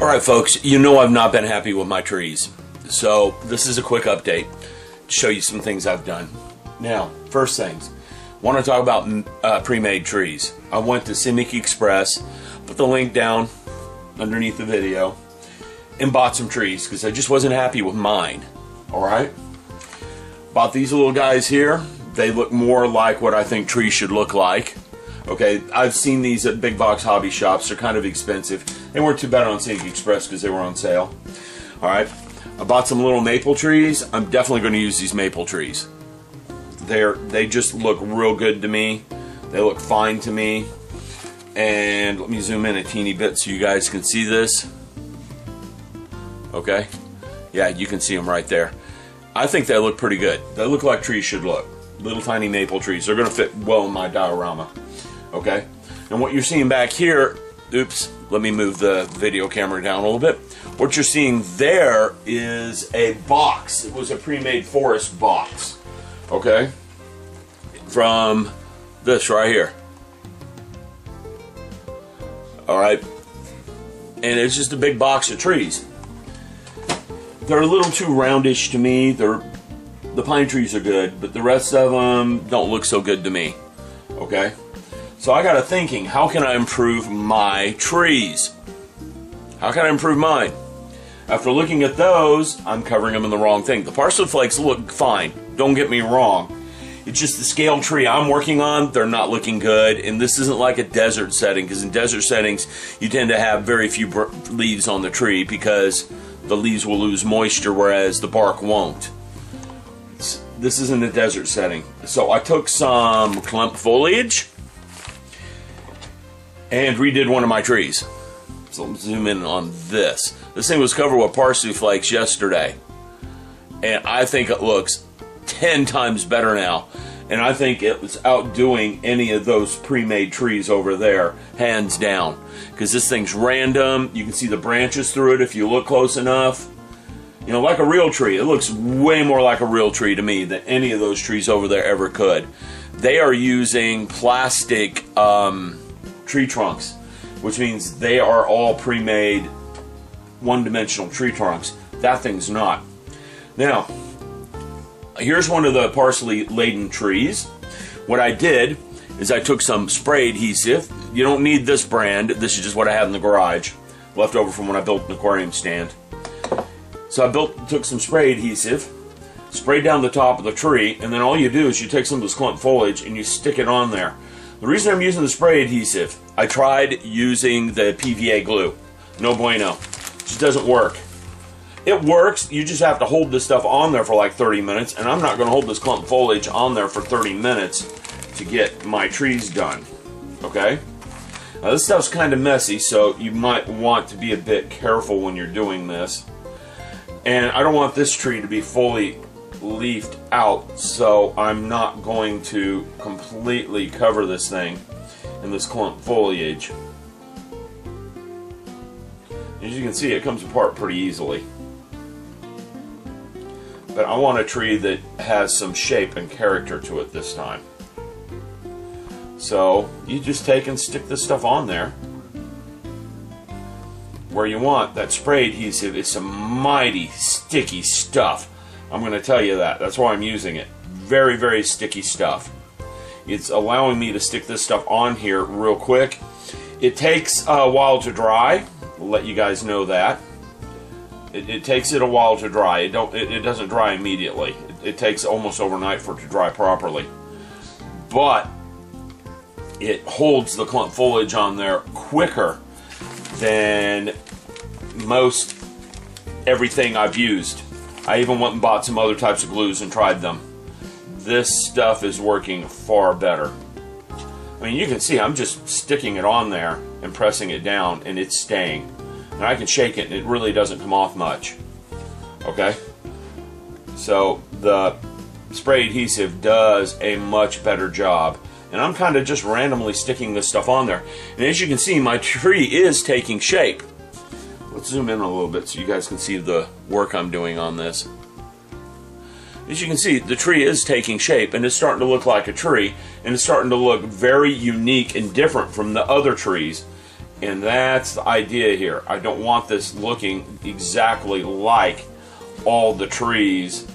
Alright folks, you know I've not been happy with my trees. So this is a quick update to show you some things I've done. Now, first things, I want to talk about pre-made trees. I went to Simic Express, put the link down underneath the video, and bought some trees because I just wasn't happy with mine. Alright? Bought these little guys here. They look more like what I think trees should look like. Okay, I've seen these at big box hobby shops. They're kind of expensive. They weren't too bad on Simic Express because they were on sale. Alright, I bought some little maple trees. I'm definitely going to use these maple trees. They just look real good to me. They look fine to me. And let me zoom in a teeny bit so you guys can see this. Okay, yeah, you can see them right there. I think they look pretty good. They look like trees should look. Little tiny maple trees. They're going to fit well in my diorama. Okay, and what you're seeing back here, oops, let me move the video camera down a little bit. What you're seeing there is a box. It was a pre-made forest box. Okay, from this right here. Alright, and it's just a big box of trees. They're a little too roundish to me. The pine trees are good, but the rest of them don't look so good to me. Okay? So I got to thinking, how can I improve my trees? How can I improve mine? After looking at those, I'm covering them in the wrong thing. The parsley flakes look fine. Don't get me wrong. It's just the scale tree I'm working on, they're not looking good. And this isn't like a desert setting, because in desert settings, you tend to have very few leaves on the tree because the leaves will lose moisture, whereas the bark won't. This isn't a desert setting. So I took some clump foliage and redid one of my trees. So let's zoom in on this. This thing was covered with parsley flakes yesterday. And I think it looks 10 times better now. And I think it was outdoing any of those pre-made trees over there, hands down. Because this thing's random. You can see the branches through it if you look close enough. You know, like a real tree. It looks way more like a real tree to me than any of those trees over there ever could. They are using plastic tree trunks, which means they are all pre-made one-dimensional tree trunks. That thing's not. Now, here's one of the parsley-laden trees. What I did is I took some spray adhesive. You don't need this brand. This is just what I had in the garage, left over from when I built an aquarium stand. So I took some spray adhesive, sprayed down the top of the tree, and then all you do is you take some of this clump foliage and you stick it on there. The reason I'm using the spray adhesive, I tried using the PVA glue. No bueno. It just doesn't work. It works, you just have to hold this stuff on there for like 30 minutes, and I'm not going to hold this clump foliage on there for 30 minutes to get my trees done. Okay? Now this stuff's kind of messy, so you might want to be a bit careful when you're doing this. And I don't want this tree to be fully leafed out, so I'm not going to completely cover this thing in this clump foliage. As you can see, it comes apart pretty easily. But I want a tree that has some shape and character to it this time. So you just take and stick this stuff on there where you want. That spray adhesive is some mighty sticky stuff. I'm going to tell you that. That's why I'm using it. Very, very sticky stuff. It's allowing me to stick this stuff on here real quick. It takes a while to dry. I'll let you guys know that. It takes it a while to dry. It doesn't dry immediately. It takes almost overnight for it to dry properly. But it holds the clump foliage on there quicker than most everything I've used. I even went and bought some other types of glues and tried them. This stuff is working far better. I mean, you can see I'm just sticking it on there and pressing it down, and it's staying. And I can shake it and it really doesn't come off much. Okay? So the spray adhesive does a much better job. And I'm kind of just randomly sticking this stuff on there. And as you can see, my tree is taking shape. Let's zoom in a little bit so you guys can see the work I'm doing on this. As you can see, the tree is taking shape and it's starting to look like a tree, and it's starting to look very unique and different from the other trees. And that's the idea here. I don't want this looking exactly like all the trees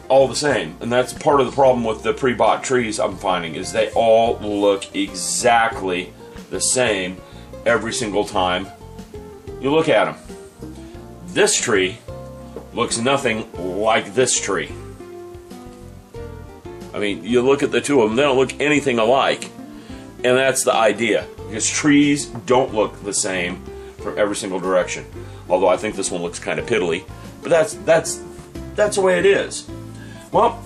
all the same. And that's part of the problem with the pre-bought trees I'm finding, is they all look exactly the same every single time you look at them. This tree looks nothing like this tree. I mean, you look at the two of them, they don't look anything alike. And that's the idea, because trees don't look the same from every single direction. Although I think this one looks kind of piddly, but that's the way it is. Well,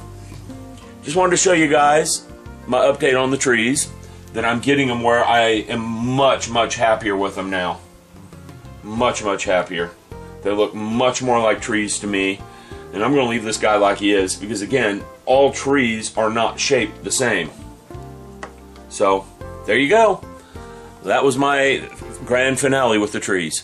just wanted to show you guys my update on the trees, that I'm getting them where I am much happier with them now. Much happier. They look much more like trees to me, and I'm going to leave this guy like he is, because again, all trees are not shaped the same. So, there you go. That was my grand finale with the trees.